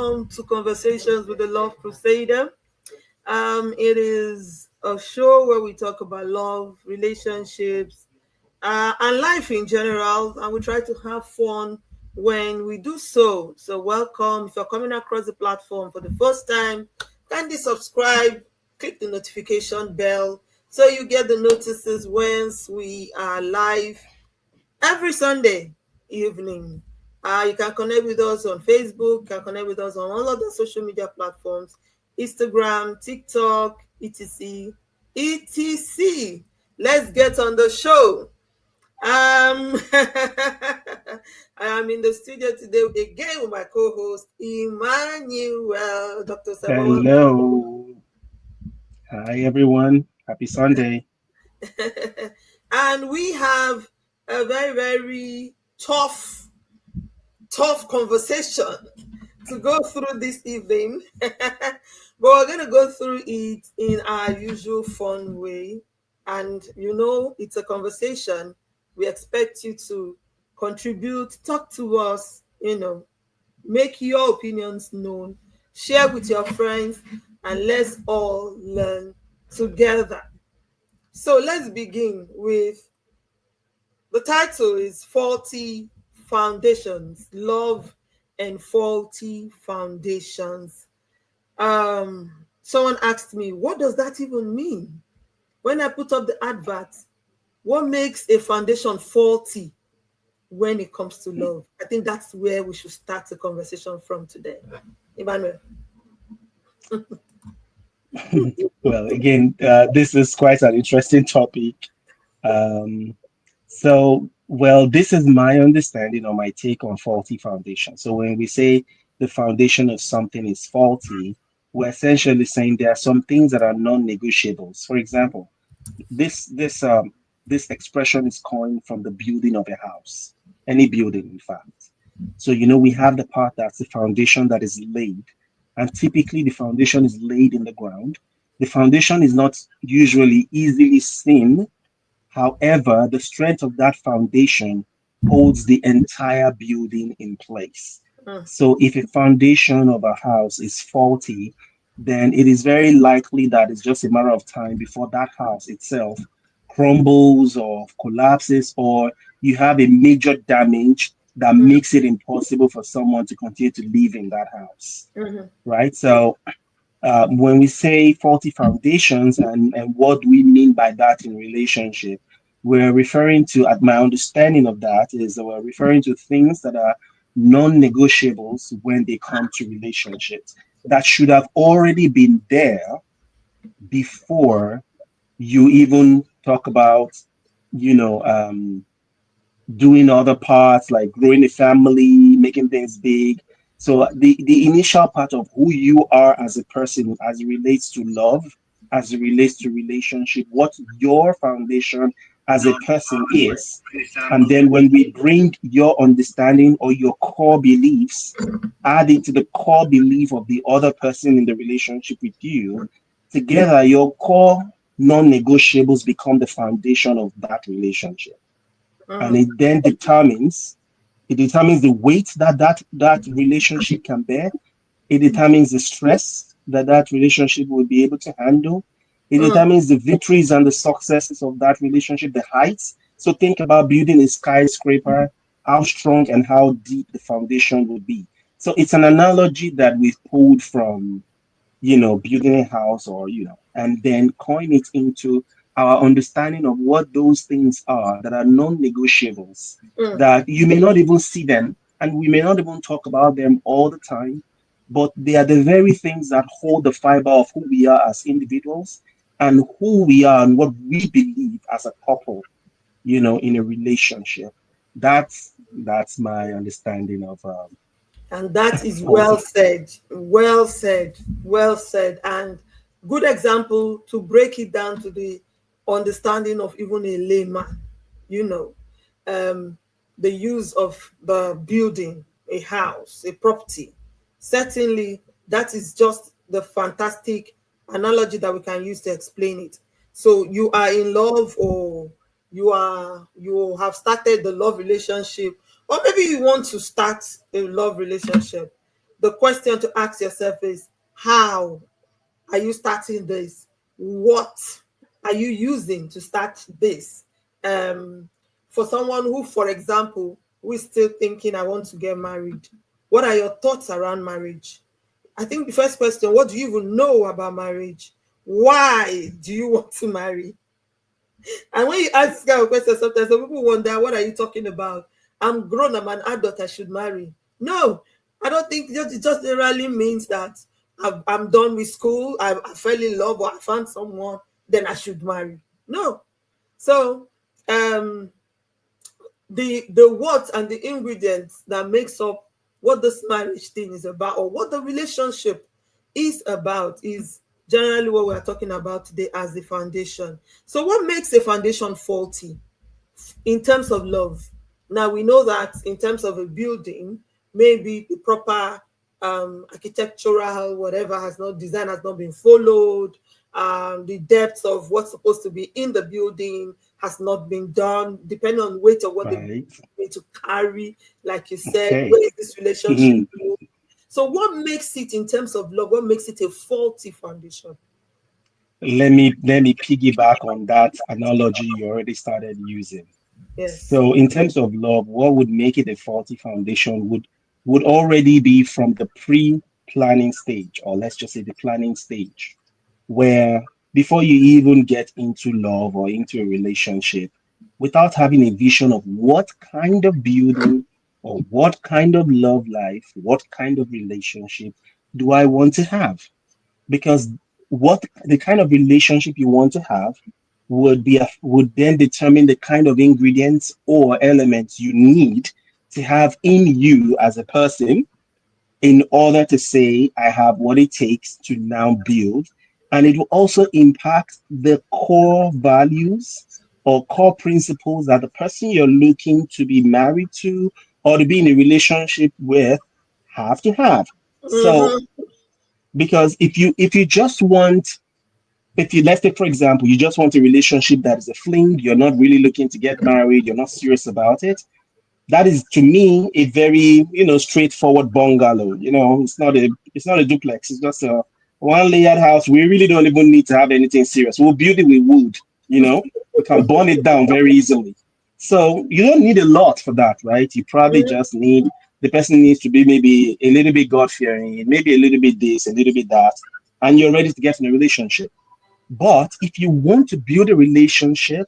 welcome to Conversations with the Love Crusader. It is a show where we talk about love, relationships, and life in general, and we try to have fun when we do so. So, welcome. If you're coming across the platform for the first time, kindly subscribe, click the notification bell so you get the notices once we are live every Sunday evening. You can connect with us on Facebook, you can connect with us on all other social media platforms, Instagram, TikTok, etc. etc. Let's get on the show. I am in the studio today again with my co-host Emmanuel, Dr. Samuel. Hello. Hi, everyone. Happy Sunday. And we have a very, very tough conversation to go through this evening. But we're going to go through it in our usual fun way. And it's a conversation. We expect you to contribute, talk to us, make your opinions known, share with your friends, and let's all learn together. So let's begin with the title is Faulty Foundations, Love and Faulty Foundations. Someone asked me, what does that even mean? When I put up the advert, what makes a foundation faulty when it comes to love? I think that's where we should start the conversation from today. Emmanuel. Well, again, this is quite an interesting topic. Um, this is my understanding or my take on faulty foundation. So, when we say the foundation of something is faulty, we're essentially saying there are some things that are non-negotiables. For example, this expression is coined from the building of a house, any building, in fact. So, we have the part that's the foundation that is laid, and typically the foundation is laid in the ground. The foundation is not usually easily seen. However, the strength of that foundation holds the entire building in place. Mm, So, if a foundation of a house is faulty, then it is very likely that it's just a matter of time before that house itself crumbles or collapses, or you have a major damage that mm, makes it impossible for someone to continue to live in that house. mhm, Right. So, when we say faulty foundations and what do we mean by that in relationship, we're referring to, at my understanding of that, is that we're referring to things that are non-negotiables when they come to relationships that should have already been there before you even talk about, you know, um, doing other parts like growing a family, making things big. So the initial part of who you are as a person, as it relates to love, as it relates to relationship, what your foundation as a person is, and then when we bring your understanding or your core beliefs, add it to the core belief of the other person in the relationship with you, together your core non-negotiables become the foundation of that relationship, and mhm, it determines the weight that relationship can bear. It determines the stress that relationship will be able to handle. It mm, determines the victories and the successes of that relationship, the heights. So think about building a skyscraper, how strong and how deep the foundation would be. So it's an analogy that we've pulled from, building a house, or, and then coin it into our understanding of what those things are that are non-negotiables, mm, that you may not even see them and we may not even talk about them all the time, but they are the very things that hold the fiber of who we are as individuals and who we are and what we believe as a couple, in a relationship. That's my understanding of and that is well faulty. said, well said, well said, and good example to break it down to the understanding of even a layman. You know, um, the use of the building, a house, a property. Certainly, that is just the fantastic analogy that we can use to explain it. So you are in love, or you have started the love relationship, or maybe you want to start a love relationship. the question to ask yourself is, how are you starting this? What are you using to start this? For someone who, for example, who is still thinking, I want to get married, what are your thoughts around marriage? I think the first question, what do you even know about marriage? Why do you want to marry? And when you ask this kind of question, sometimes some people wonder, what are you talking about? I'm grown, I'm an adult, I should marry. No, I don't think it just generally means that I'm done with school, I fell in love or I found someone, then I should marry. No. So um the what and the ingredients that makes up what this marriage thing is about, or what the relationship is about, is generally what we're talking about today as the foundation. So what makes a foundation faulty in terms of love? Now we know that in terms of a building, maybe the proper architectural whatever has not design has not been followed. The depth of what's supposed to be in the building has not been done, depending on weight of what the building Right. is going to carry. Like you said, Okay. where is this relationship Mhm. going? So what makes it, in terms of love, what makes it a faulty foundation? Let me piggyback on that analogy you already started using. Yes. So, in terms of love, what would make it a faulty foundation would already be from the pre-planning stage, or let's just say the planning stage, where before you even get into love or into a relationship, without having a vision of what kind of building or what kind of love life, what kind of relationship do I want to have? Because what the kind of relationship you want to have would then determine the kind of ingredients or elements you need to have in you as a person in order to say I have what it takes to now build. And it will also impact the core values or core principles that the person you're looking to be married to or to be in a relationship with have to have. So Mm-hmm. because if you just want, if you, let's take for example, you just want a relationship that is a fling, you're not really looking to get married, you're not serious about it, that is to me a very, straightforward bungalow. It's not a duplex, it's just a one layered house. We really don't even need to have anything serious. We'll build it with wood. We can burn it down very easily. So you don't need a lot for that, right? You probably just need, the person needs to be maybe a little bit God fearing, maybe a little bit this, a little bit that, and you're ready to get in a relationship. But if you want to build a relationship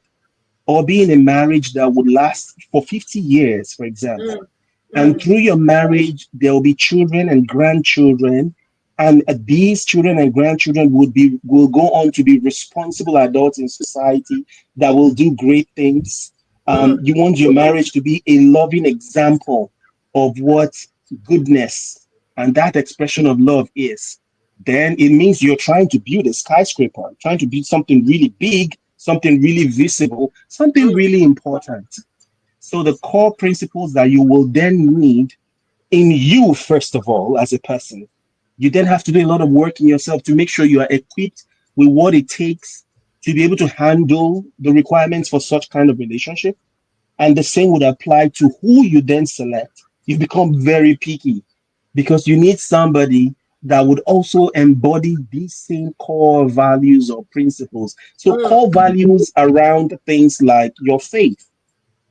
or be in a marriage that would last for 50 years, for example, and Mm-hmm. through your marriage, there will be children and grandchildren, and these children and grandchildren will go on to be responsible adults in society that will do great things. You want your marriage to be a loving example of what goodness and that expression of love is. Then it means you're trying to build a skyscraper, trying to build something really big, something really visible, something really important. So the core principles that you will then need in you, first of all, as a person, you then have to do a lot of work in yourself to make sure you are equipped with what it takes to be able to handle the requirements for such kind of relationship. And the same would apply to who you then select. You become very picky because you need somebody that would also embody these same core values or principles. So, core values around things like your faith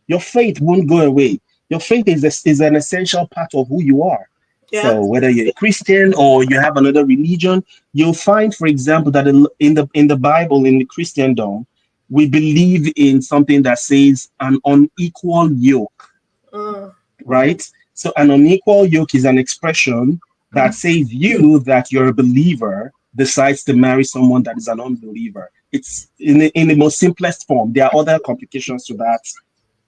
won't go away. Your faith is an essential part of who you are. Yeah. So whether you're a Christian or you have another religion, you'll find, for example, that in the Bible, in the Christendom, we believe in something that says an unequal yoke, Mm. right? So an unequal yoke is an expression that says you, that you're a believer, decides to marry someone that is an unbeliever. It's in the most simplest form. There are other complications to that,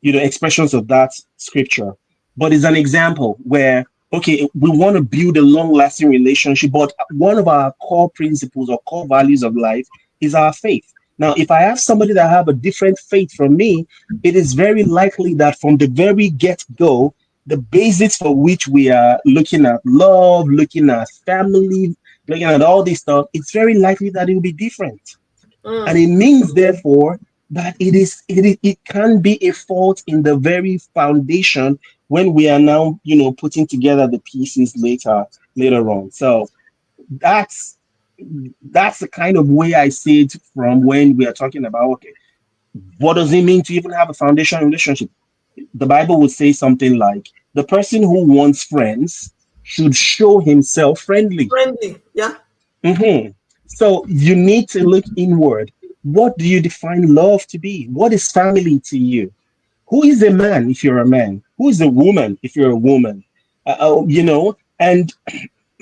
expressions of that scripture. But it's an example where, okay, we want to build a long lasting relationship, but one of our core principles or core values of life is our faith. Now, if I have somebody that have a different faith from me, it is very likely that from the very get go, the basics for which we are looking at love, looking at family, looking at all this stuff, it's very likely that it will be different. And Mm. it means, therefore, that it can be a fault in the very foundation when we are now, putting together the pieces later. later on. So that's that's the kind of way I see it from when we are talking about, okay, what does it mean to even have a foundation relationship? The Bible would say something like, the person who wants friends should show himself friendly. Friendly, yeah. Mhm. So you need to look inward. What do you define love to be? What is family to you? Who is a man if you're a man? Who is a woman if you're a woman? And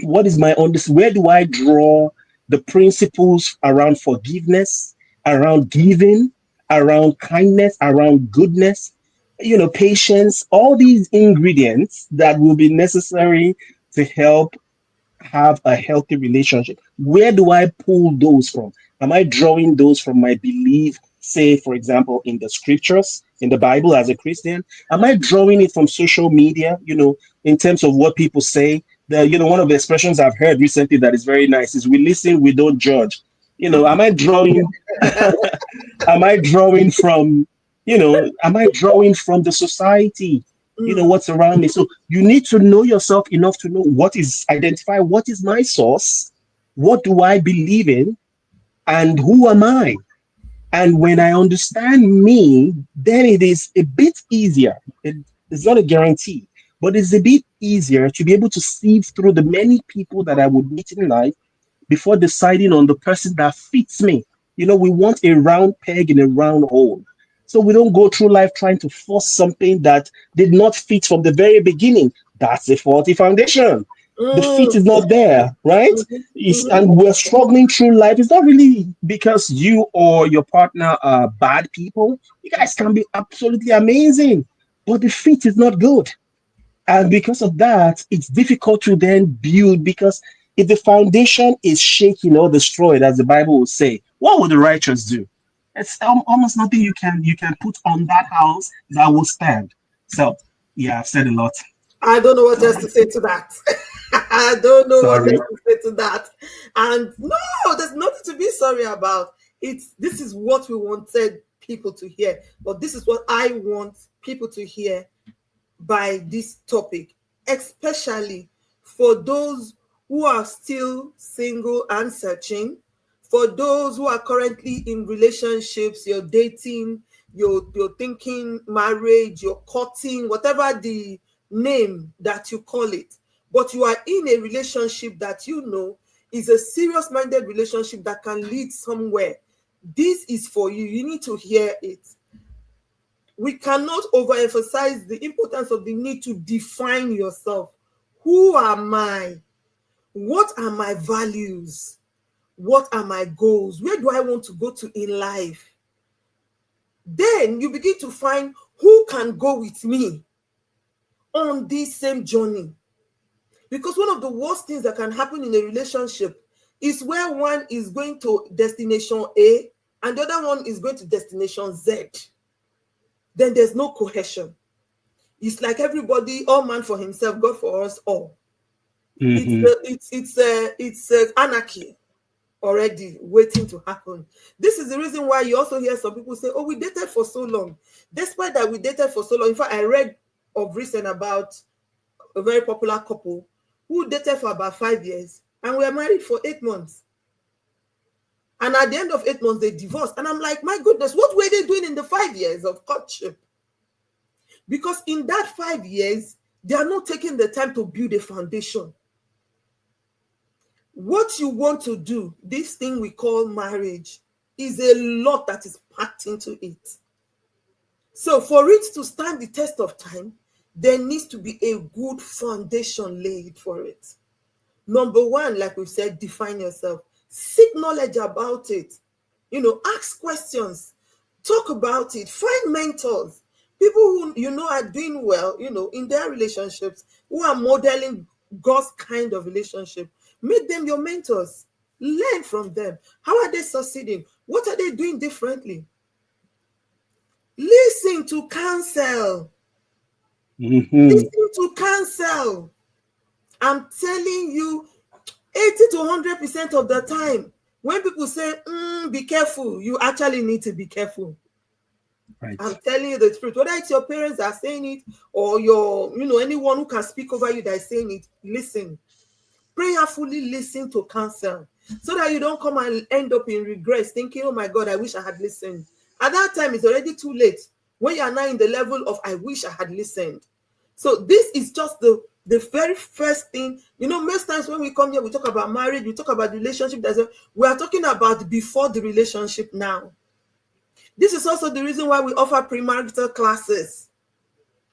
what is my where do I draw the principles around forgiveness, around giving, around kindness, around goodness, patience, all these ingredients that will be necessary to help have a healthy relationship? Where do I pull those from? Am I drawing those from my belief, say, for example, in the scriptures, in the Bible as a Christian? Am I drawing it from social media, in terms of what people say? One of the expressions I've heard recently that is very nice is, we listen, we don't judge. Am I drawing am I drawing from, the society, Mm, what's around me? So you need to know yourself enough to know identify what is my source, what do I believe in, and who am I? And when I understand me, then it is a bit easier. It's not a guarantee, but it's a bit easier to be able to sieve through the many people that I would meet in life before deciding on the person that fits me. We want a round peg in a round hole. So we don't go through life trying to force something that did not fit from the very beginning. That's a faulty foundation. The fit mm, is not there, right? mhm, mhm. And we're struggling through life. It's not really because you or your partner are bad people. You guys can be absolutely amazing, but the fit is not good. And because of that, it's difficult to then build, because if the foundation is shaken or destroyed, as the Bible will say, what will the righteous do? It's almost nothing you can put on that house that will stand. So yeah, I've said a lot. I don't know what else to Sorry. say to that. I don't know what else Sorry. to say to that. And no, there's nothing to be sorry about. This is what we wanted people to hear, but this is what I want people to hear by this topic, especially for those who are still single and searching, for those who are currently in relationships, you're dating, you're thinking marriage, you're courting, whatever the name that you call it, but you are in a relationship that is a serious minded relationship that can lead somewhere. This is for you. You need to hear it. We cannot overemphasize the importance of the need to define yourself. Who am I? What are my values? What are my goals? Where do I want to go to in life? Then you begin to find who can go with me on this same journey. Because one of the worst things that can happen in a relationship is where one is going to destination A and the other one is going to destination Z. Then there's no cohesion. It's like everybody, all man for himself, God for us all. Hmm. It's anarchy already waiting to happen. This is the reason why you also hear some people say, "Oh, we dated for so long." Despite that, we dated for so long. In fact, I read of recent about a very popular couple who dated for about 5 years and were married for 8 months. And at the end of 8 months, they divorced. And I'm like, my goodness, what were they doing in the 5 years of courtship? Because in that 5 years, they are not taking the time to build a foundation. What you want to do, this thing we call marriage, is a lot that is packed into it. So for it to stand the test of time, there needs to be a good foundation laid for it. Number one, like we've said, define yourself. Seek knowledge about it. Ask questions. Talk about it. Find mentors. People who are doing well, in their relationships, who are modeling God's kind of relationship. Make them your mentors. Learn from them. How are they succeeding? What are they doing differently? Listen to counsel. Hmm. Listen to counsel. I'm telling you, 80 to 100% of the time, when people say, be careful, you actually need to be careful. I'm Right. telling you the truth. Whether it's your parents that are saying it or anyone who can speak over you that is saying it, listen. Prayerfully listen to counsel so that you don't come and end up in regrets thinking, oh my God, I wish I had listened. At that time, it's already too late when you are now in the level of, I wish I had listened. So this is just the very first thing. Most times when we come here, we talk about marriage, we talk about relationship. We are talking about before the relationship now. This is also the reason why we offer premarital classes.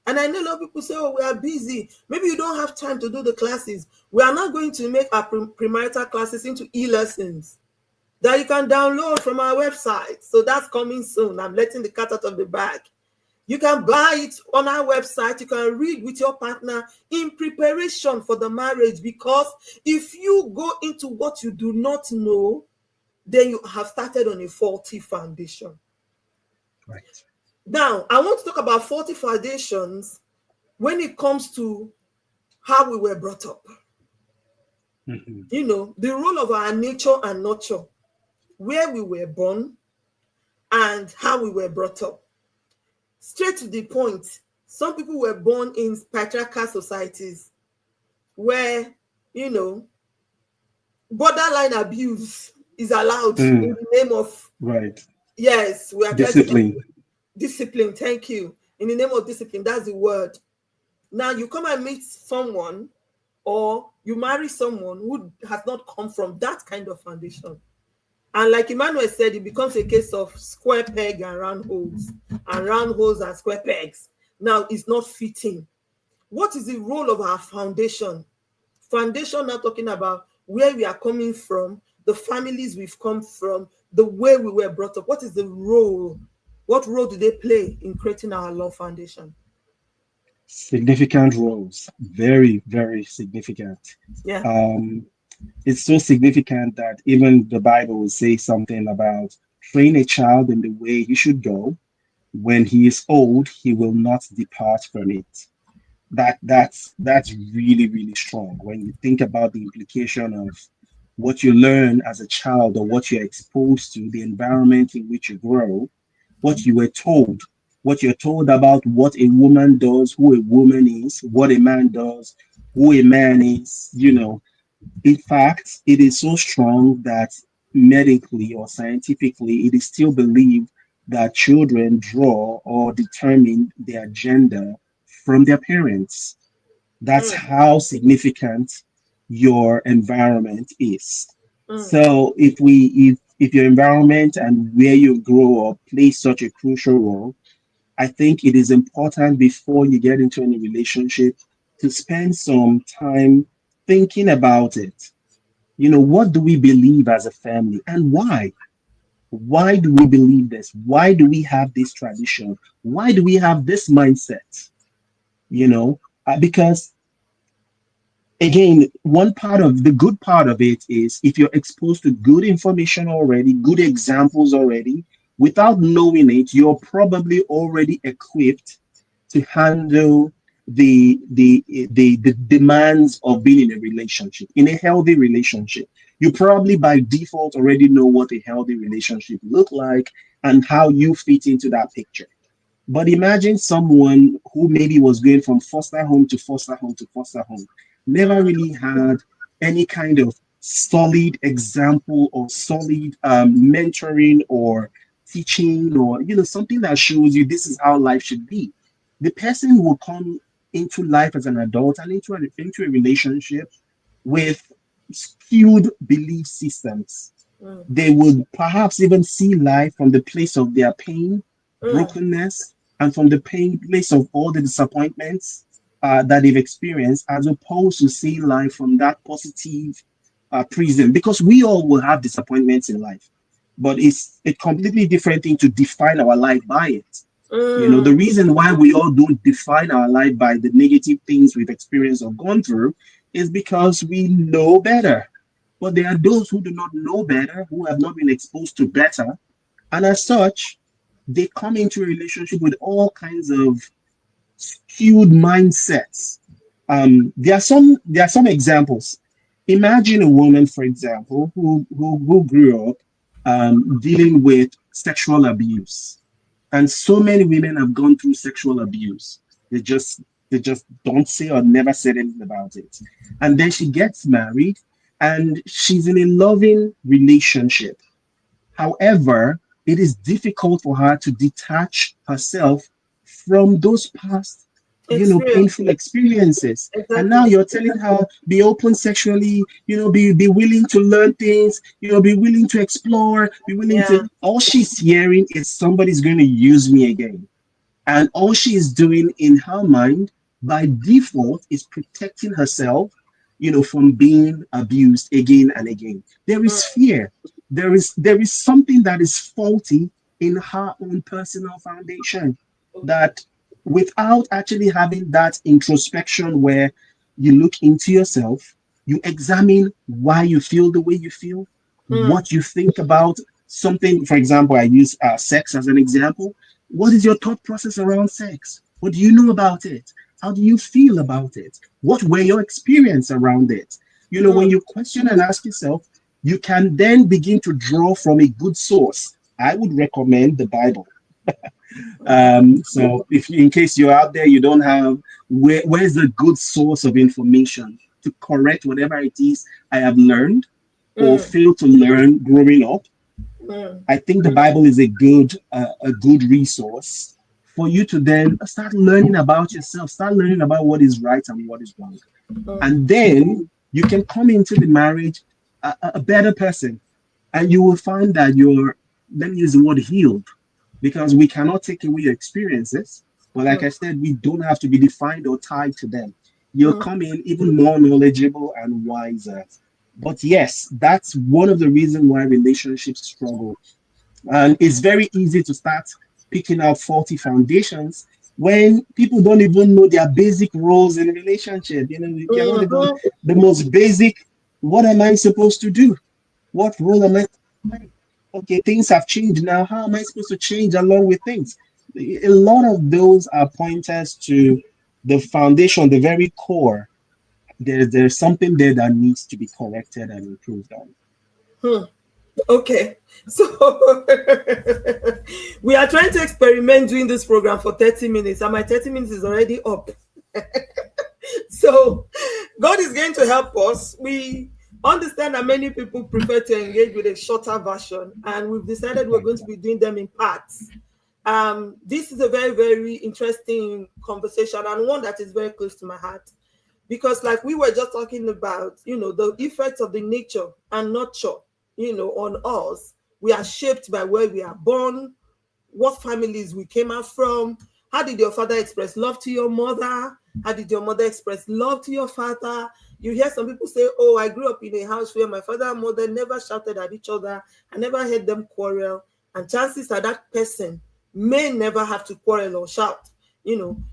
And I know a lot of people say, oh, we are busy. Maybe you don't have time to do the classes. We are not going to make our premarital classes into e-lessons that you can download from our website. So that's coming soon. I'm letting the cat out of the bag. You can buy it on our website. You can read with your partner in preparation for the marriage, because if you go into what you do not know, then you have started on a faulty foundation. Right. Now, I want to talk about faulty foundations when it comes to how we were brought up. The role of our nature and nurture, where we were born and how we were brought up. Straight to the point, some people were born in patriarchal societies where, borderline abuse is allowed in the name of, right. Yes, we are discipline. Discipline, thank you. In the name of discipline, that's the word. Now you come and meet someone, or you marry someone who has not come from that kind of foundation. And like Emmanuel said, it becomes a case of square peg and round holes, and round holes and square pegs. Now it's not fitting. What is the role of our foundation? Foundation, not talking about where we are coming from, the families we've come from, the way we were brought up. What is the role? What role do they play in creating our love foundation? Significant roles. Very, very significant. Yeah. It's so significant that even the Bible will say something about train a child in the way he should go. When he is old, he will not depart from it. That's really, really strong when you think about the implication of what you learn as a child, or what you're exposed to, the environment in which you grow, what you were told, what you're told about what a woman does, who a woman is, what a man does, who a man is. In fact, it is so strong that medically or scientifically, it is still believed that children draw or determine their gender from their parents. That's how significant your environment is. So if your environment and where you grow up plays such a crucial role, I think it is important before you get into any relationship to spend some time thinking about it. What do we believe as a family, and why? Why do we believe this? Why do we have this tradition? Why do we have this mindset? Because again, one part of the good part of it is if you're exposed to good information already, good examples already, without knowing it, you're probably already equipped to handle the demands of being in a relationship, in a healthy relationship. You probably by default already know what a healthy relationship look like and how you fit into that picture. But imagine someone who maybe was going from foster home to foster home to foster home, never really had any kind of solid example or solid mentoring or teaching, or something that shows you this is how life should be. The person will come into life as an adult and into a relationship with skewed belief systems. They would perhaps even see life from the place of their pain, brokenness, and from the pain place of all the disappointments that they've experienced, as opposed to seeing life from that positive prism. Because we all will have disappointments in life, but it's a completely different thing to define our life by it. The reason why we all don't define our life by the negative things we've experienced or gone through is because we know better. But there are those who do not know better, who have not been exposed to better, and as such, they come into a relationship with all kinds of skewed mindsets. There are some examples. Imagine a woman, for example, who grew up dealing with sexual abuse, and so many women have gone through sexual abuse. They They just don't say or never said anything about it. And then she gets married and she's in a loving relationship. However, it is difficult for her to detach herself from those past, Experience. painful experiences. And now Exactly. you're telling her, be open sexually, be willing to learn things, be willing to explore, be willing to. Yeah. All she's hearing is somebody's going to use me again. And all she is doing in her mind by default is protecting herself, from being abused again and again. There Mm, is fear. There is something that is faulty in her own personal foundation, that without actually having that introspection where you look into yourself, you examine why you feel the way you feel, mm, what you think about something. For example, I use sex as an example. What is your thought process around sex? What do you know about it? How do you feel about it? What were your experience around it? When mm, you question and ask yourself, you can then begin to draw from a good source. I would recommend the Bible. So if in case you're out there, you don't have, where's the good source of information to correct whatever it is I have learned or mm, failed to learn growing up. mm, I think the Bible is a good resource for you to then start learning about yourself, start learning about what is right and what is wrong, mm, and then you can come into the marriage a better person, and you will find that you're, let me use the word, healed, because we cannot take away your experiences, but like mm, I said, we don't have to be defined or tied to them. You'll mm. come in even more knowledgeable and wiser. But yes, that's one of the reasons why relationships struggle, and it's very easy to start picking out faulty foundations when people don't even know their basic roles in a relationship. You cannot even, Mhm. the most basic, what am I supposed to do? What role am I to play? Okay, things have changed now. How am I supposed to change along with things? A lot of those are pointers to the foundation, the very core. There's something there that needs to be corrected and improved on. Hmm. Okay. So we are trying to experiment doing this program for 30 minutes, and my 30 minutes is already up. So God is going to help us. We understand that many people prefer to engage with a shorter version, and we've decided we're going to be doing them in parts. This is a very, very interesting conversation and one that is very close to my heart because, like we were just talking about, the effects of the nature and nurture, on us. We are shaped by where we are born, what families we came out from. How did your father express love to your mother? How did your mother express love to your father? You hear some people say, oh, I grew up in a house where my father and mother never shouted at each other. I never heard them quarrel. And chances are that person may never have to quarrel or shout.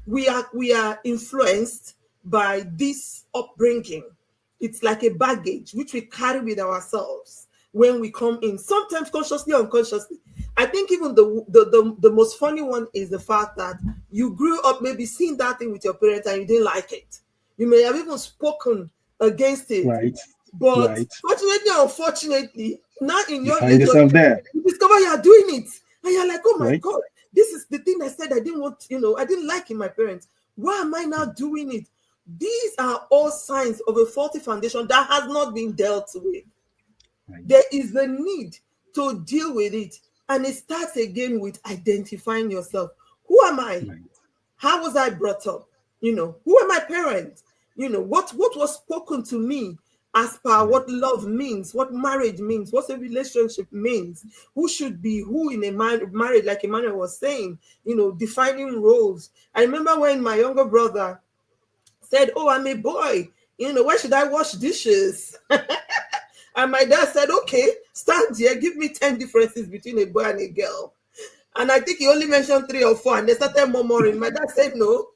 We are influenced by this upbringing. It's like a baggage which we carry with ourselves when we come in, sometimes consciously or unconsciously. I think even the most funny one is the fact that you grew up maybe seeing that thing with your parents and you didn't like it. You may have even spoken against it. Right, But right. fortunately or unfortunately, now in You your find later yourself there, you discover you are doing it. And you're like, oh my right? God, this is the thing I said I didn't want, I didn't like in my parents. Why am I now doing it? These are all signs of a faulty foundation that has not been dealt with. Right, There is the need to deal with it. And it starts again with identifying yourself. Who am I? right, How was I brought up? Who are my parents? What was spoken to me as per right. what love means, what marriage means, what a relationship means, who should be who in a marriage, like Emmanuel was saying, defining roles. I remember when my younger brother said, oh, I'm a boy, why should I wash dishes? And my dad said, okay, stand here, give me 10 differences between a boy and a girl. And I think he only mentioned 3 or 4, and they started murmuring. My dad said, no,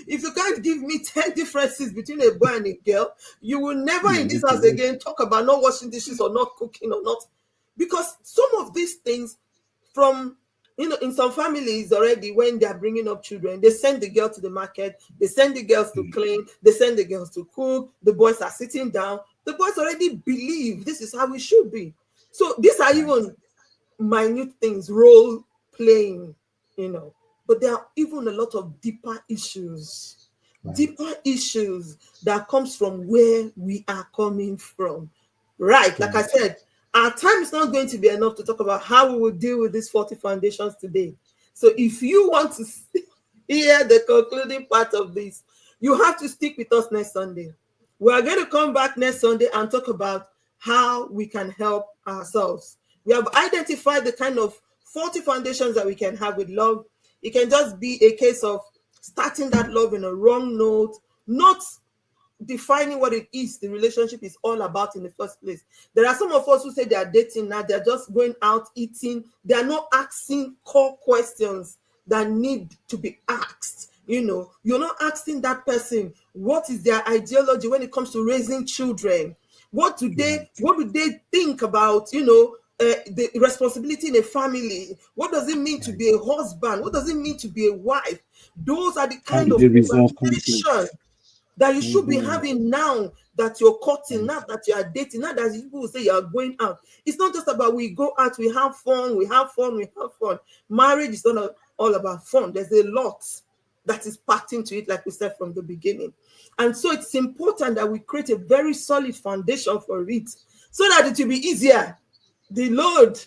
if you can't give me 10 differences between a boy and a girl, you will never Yeah, in this need to house wait. again talk about not washing dishes or not cooking or not. Because some of these things from, in some families already, when they are bringing up children, they send the girl to the market, they send the girls to Mm, clean, they send the girls to cook, the boys are sitting down. The boys already believe this is how it should be. So these are right, even minute things, role playing, but there are even a lot of deeper issues. deeper issues that comes from where we are coming from. Right. Like I said, our time is not going to be enough to talk about how we will deal with these 40 foundations today. So if you want to hear the concluding part of this, you have to stick with us next Sunday. We are going to come back next Sunday and talk about how we can help ourselves. We have identified the kind of 40 foundations that we can have with love. It can just be a case of starting that love in a wrong note, not defining what it is the relationship is all about in the first place. There are some of us who say they are dating now, they're just going out eating, they're not asking core questions that need to be asked. You're not asking that person what is their ideology when it comes to raising children. What do they think about the responsibility in a family? What does it mean to be a husband? What does it mean to be a wife? Those are the kind of conversation that you should be having now that you're cutting, now that you are dating, now that people say you are going out. It's not just about we go out, we have fun. Marriage is not all about fun. There's a lot that is packed into it, like we said from the beginning. And so it's important that we create a very solid foundation for it so that it will be easier. The load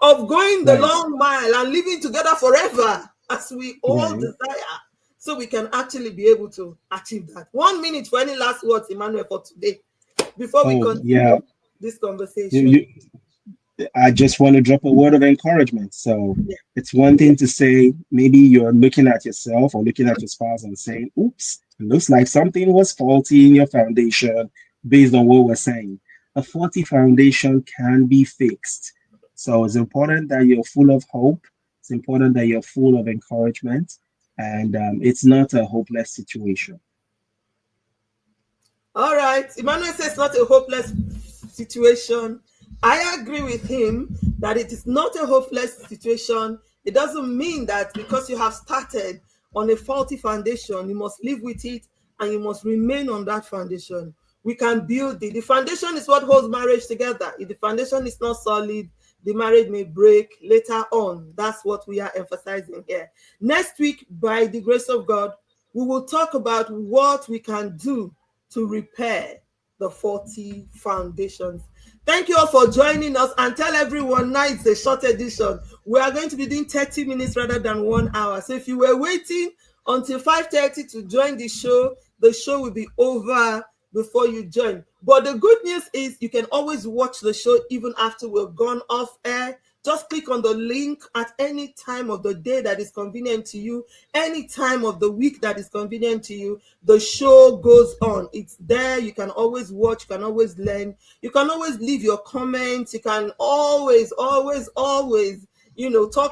of going the long mile and living together forever as we all desire, so we can actually be able to achieve that. 1 minute for any last words, Emmanuel, for today, before we continue this conversation. I just want to drop a word of encouragement. So it's one thing to say, maybe you're looking at yourself or looking at your spouse and saying, oops, it looks like something was faulty in your foundation based on what we're saying. A faulty foundation can be fixed. So it's important that you're full of hope. It's important that you're full of encouragement. And it's not a hopeless situation. All right. Emmanuel says it's not a hopeless situation. I agree with him that it is not a hopeless situation. It doesn't mean that because you have started on a faulty foundation, you must live with it and you must remain on that foundation. We can build it. The foundation is what holds marriage together. If the foundation is not solid, the marriage may break later on. That's what we are emphasizing here. Next week, by the grace of God, we will talk about what we can do to repair the 40 foundations. Thank you all for joining us, and tell everyone now it's a short edition. We are going to be doing 30 minutes rather than 1 hour. So if you were waiting until 5:30 to join the show will be over before you join. But the good news is you can always watch the show even after we've gone off air. Just click on the link at any time of the day that is convenient to you, any time of the week that is convenient to you. The show goes on. It's there. You can always watch. You can always learn. You can always leave your comments. You can always talk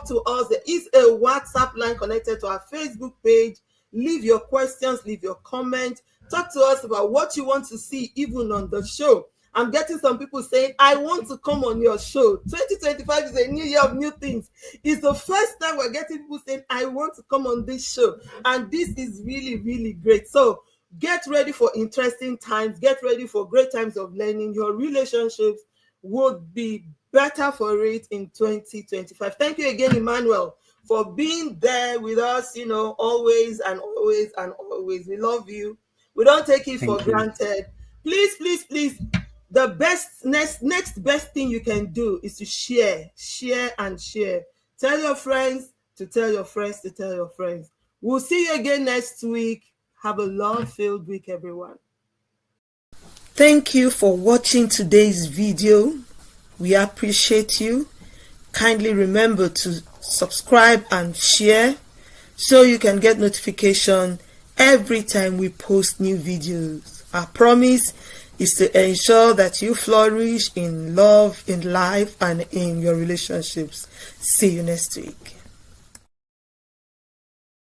to us. There is a WhatsApp line connected to our Facebook page. Leave your questions. Leave your comments. Talk to us about what you want to see even on the show. I'm getting some people saying, I want to come on your show. 2025 is a new year of new things. It's the first time we're getting people saying, I want to come on this show. And this is really, really great. So get ready for interesting times. Get ready for great times of learning. Your relationships would be better for it in 2025. Thank you again, Emmanuel, for being there with us, always and always and always. We love you. We don't take it for granted. Please. The next best thing you can do is to share. Tell your friends to tell your friends to tell your friends. We'll see you again next week. Have a love-filled week, everyone. Thank you for watching today's video. We appreciate you. Kindly remember to subscribe and share so you can get notification every time we post new videos. Our promise is to ensure that you flourish in love, in life, and in your relationships. See you next week.